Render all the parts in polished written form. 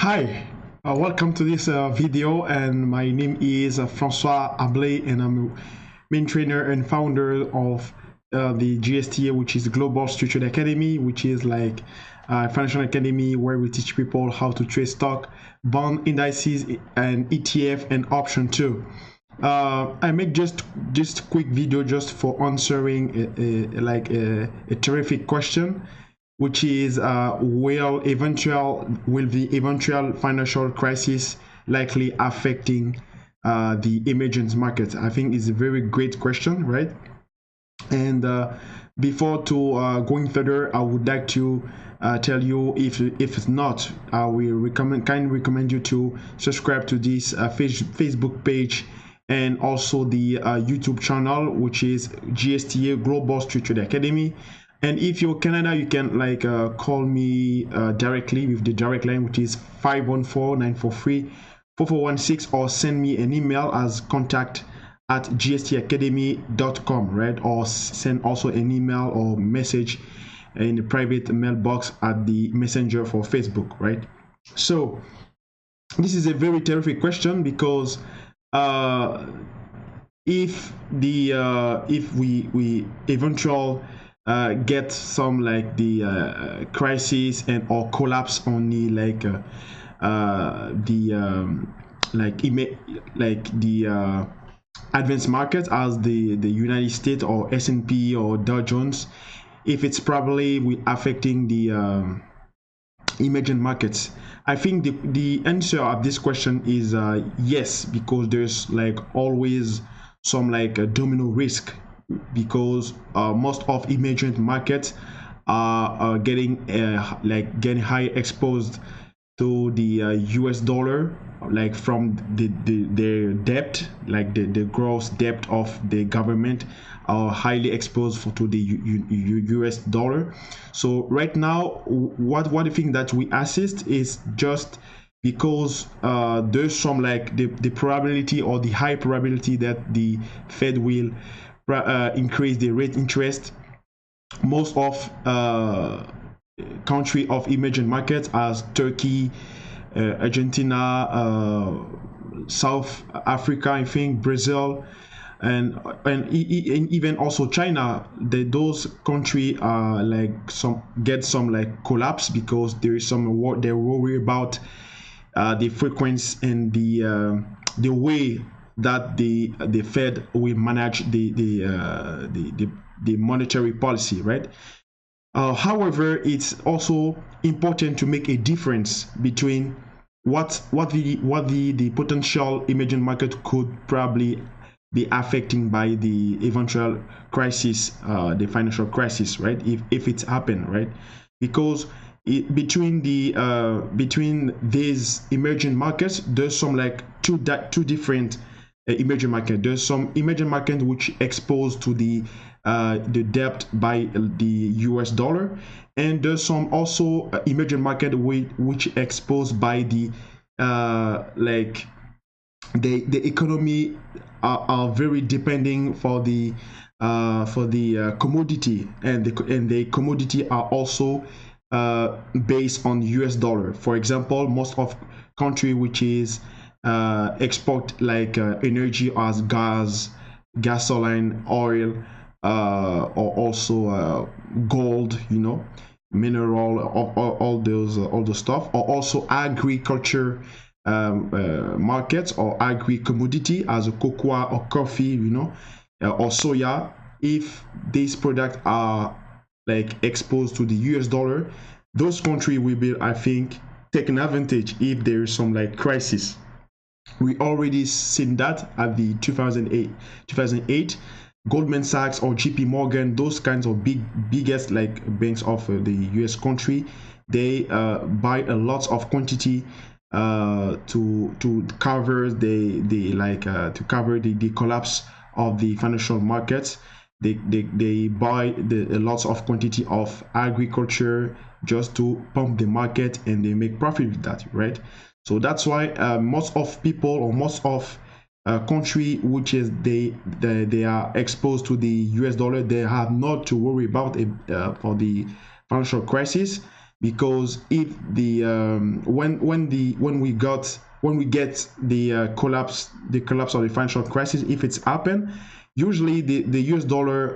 Hi, welcome to this video, and my name is François Ablé, and I'm a main trainer and founder of the GSTA, which is Global Street Trader Academy, which is like a financial academy where we teach people how to trade stock, bond, indices, and ETF and option too. I make just quick video just for answering a terrific question, which is will the eventual financial crisis likely affecting the emerging markets? I think it's a very great question, right? And before going further, I would like to tell you, if it's not, I will kindly recommend you to subscribe to this Facebook page and also the YouTube channel, which is GSTA Global Street Trader Academy. And if you're Canada, you can call me directly with the direct line, which is 514-943-4416, or send me an email as contact@gstacademy.com, right? Or send also an email or message in the private mailbox at the messenger for Facebook, right? So this is a very terrific question, because if we eventually get some the crisis and or collapse on the advanced markets as the United States or S&P or Dow Jones, if it's probably affecting the emerging markets. I think the answer of this question is yes, because there's always some a domino risk, because most of emerging markets are getting high exposed to the US dollar, from their debt, the gross debt of the government are highly exposed to the US dollar. So right now, what I think that we assist is just because there's some the probability, or the high probability, that the Fed will increase the rate interest. Most of country of emerging markets as Turkey, Argentina, South Africa, I think Brazil, and even also China, those countries are get some collapse, because there is some they worry about the frequency and the way that the Fed will manage the monetary policy, right? However, it's also important to make a difference between what the potential emerging market could probably be affecting by the eventual crisis, the financial crisis, right? If it's happened, right? Because between these emerging markets, there's some two different emerging market. There's some emerging market which exposed to the debt by the US dollar, and there's some also emerging market which exposed by the economy are very depending for the commodity, and the commodity are also based on US dollar. For example, most of country which is export energy as gas, gasoline, oil, or also gold, mineral, all those stuff, or also agriculture markets, or agri-commodity as a cocoa or coffee, or soya. If these products are exposed to the US dollar, those countries will be, I think, taking advantage if there is some crisis. We already seen that at the 2008 Goldman Sachs or JP Morgan, those kinds of biggest banks of the US country, they buy a lot of quantity to cover to cover the collapse of the financial markets. They buy a lots of quantity of agriculture just to pump the market, and they make profit with that, right? So that's why most of people, or most of country which is they are exposed to the US dollar, they have not to worry about it for the financial crisis, because if the when we get the collapse of the financial crisis, if it's happened, usually the US dollar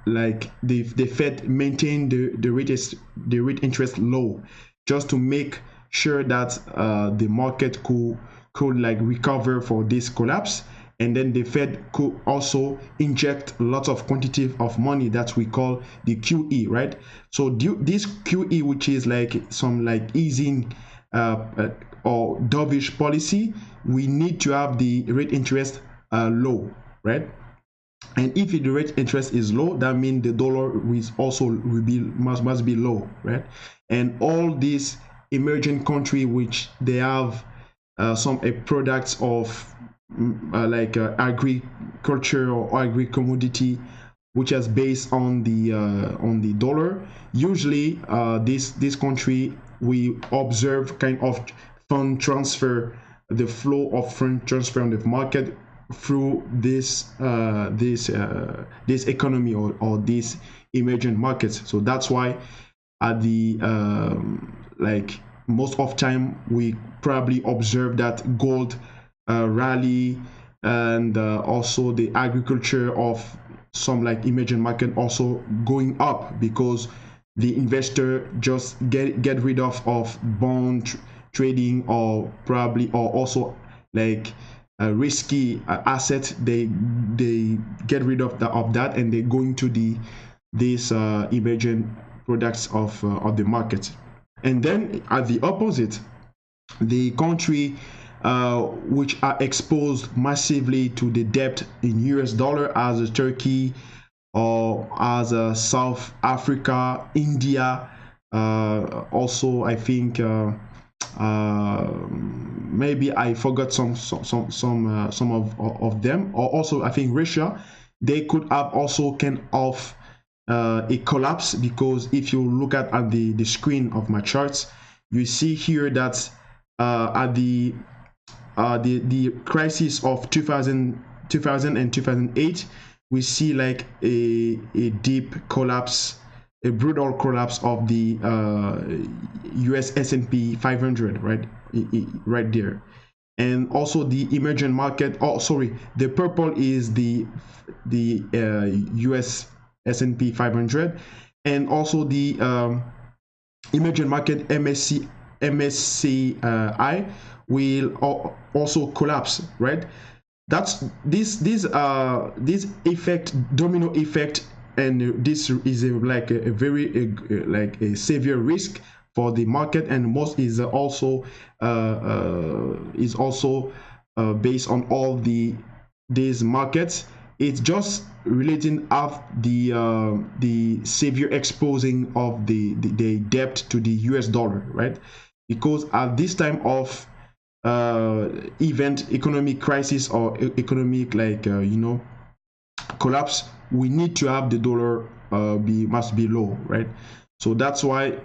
like the Fed maintain the rate interest low, just to make sure that the market could like recover for this collapse. And then the Fed could also inject lots of quantity of money that we call the QE, right? So this QE, which is like some like easing or dovish policy, we need to have the rate interest low, right? And if the rate interest is low, that means the dollar must be low, right? And all these emerging country which they have some products of like agriculture or agri-commodity, which is based on the dollar. Usually this country, we observe kind of fund transfer, the flow of fund transfer on the market through this economy or these emerging markets. So that's why at the like most of time we probably observe that gold rally, and also the agriculture of some like emerging market also going up, because the investor just get rid of bond trading, or also like risky asset. They get rid of that, and they go into these emerging products of the market. And then at the opposite, the country which are exposed massively to the debt in US dollar, as Turkey, or as South Africa, India, also I think maybe I forgot some of them, or also I think Russia, they could have also kind of a collapse, because if you look at the screen of my charts, you see here that at the crisis of 2000 and 2008, we see like a deep collapse, a brutal collapse of the US S&P 500, right? Right there. And also the emerging market, oh sorry, the purple is the US S&P 500, and also the emerging market MSCI will also collapse, right? That's this effect, domino effect, and this is like a very like a severe risk for the market, and most is also based on all these markets. It's just relating of the severe exposing of the debt to the US dollar, right? Because at this time of economic crisis or economic like collapse, we need to have the dollar must be low, right? So that's why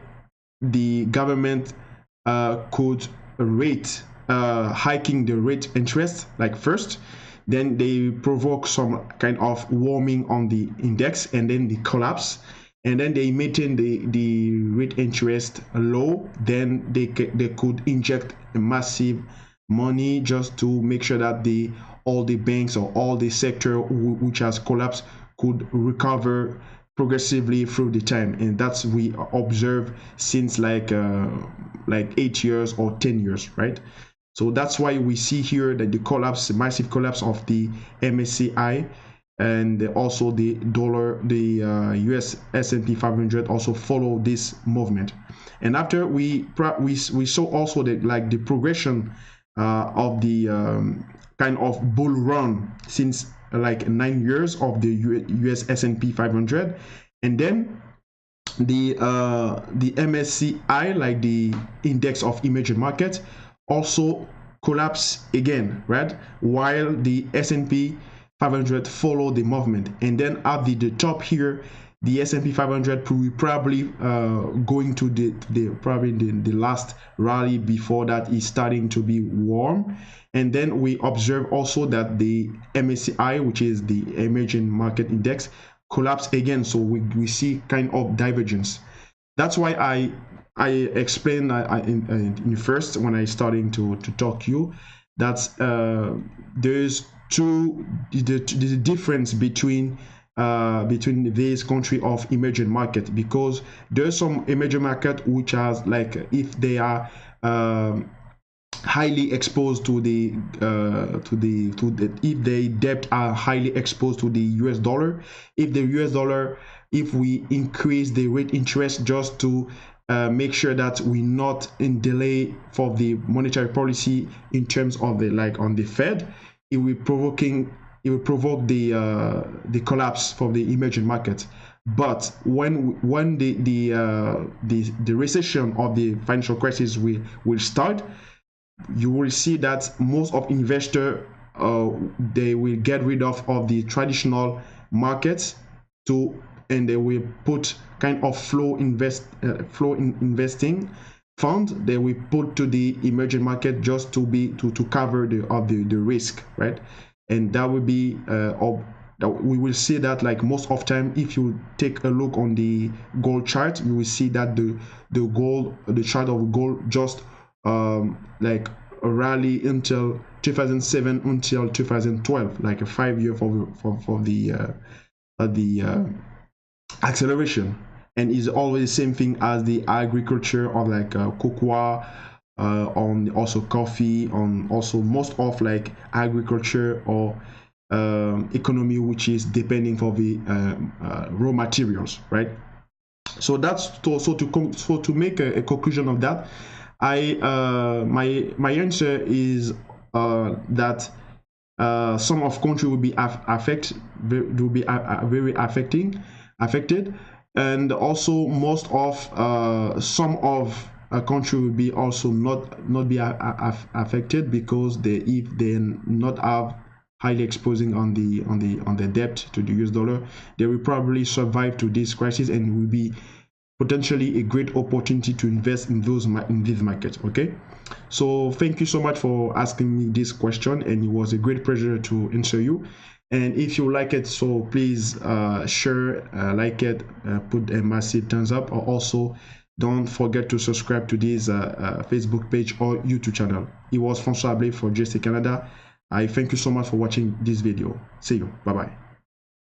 the government could rate hiking the rate interest like first, then they provoke some kind of warming on the index, and then the collapse, and then they maintain the rate interest low. Then they could inject a massive money just to make sure that all the banks or all the sector which has collapsed could recover progressively through the time. And that's we observe since like 8 years or 10 years, right? So that's why we see here that the massive collapse of the MSCI, and also the dollar, the US S&P 500 also follow this movement. And after we saw also that like the progression of the kind of bull run since like 9 years of the US S&P 500, and then the MSCI, like the index of emerging markets, also collapse again, right? While the S&P 500 follow the movement. And then at the top here, the S&P 500 will probably going to the last rally before that is starting to be warm. And then we observe also that the MSCI, which is the emerging market index, collapse again. So we see kind of divergence. That's why I explained in first when I starting to talk to you that there's the difference between this country of emerging market, because there's some emerging market which has, like, if they are highly exposed to the if they debt are highly exposed to the US dollar, if the US dollar, if we increase the rate interest just to make sure that we're not in delay for the monetary policy in terms of the, like, on the Fed, it will provoke the collapse for the emerging market. But when the recession of the financial crisis will start, you will see that most of investors they will get rid of the traditional markets and they will put kind of flow in investing fund. They will put to the emerging market just to cover the risk, right? And that will be we will see that, like, most of time, if you take a look on the gold chart, you will see that the chart of gold just like a rally until 2007 until 2012, like a 5 year for the acceleration. And is always the same thing as the agriculture of, like, cocoa, on also coffee, on also most of, like, agriculture or economy which is depending for the raw materials, right? So that's to make a conclusion of that, my answer is that some of country will be very affected, and also most of some of a country will be also not be affected, because if they not have highly exposing on the debt to the US dollar, they will probably survive to this crisis and will be potentially a great opportunity to invest in these markets. Okay, so thank you so much for asking me this question, and it was a great pleasure to answer you. And if you like it, so please share, like it, put a massive thumbs up, or also don't forget to subscribe to this Facebook page or YouTube channel. It was François for GST Canada. I thank you so much for watching this video. See you. Bye bye.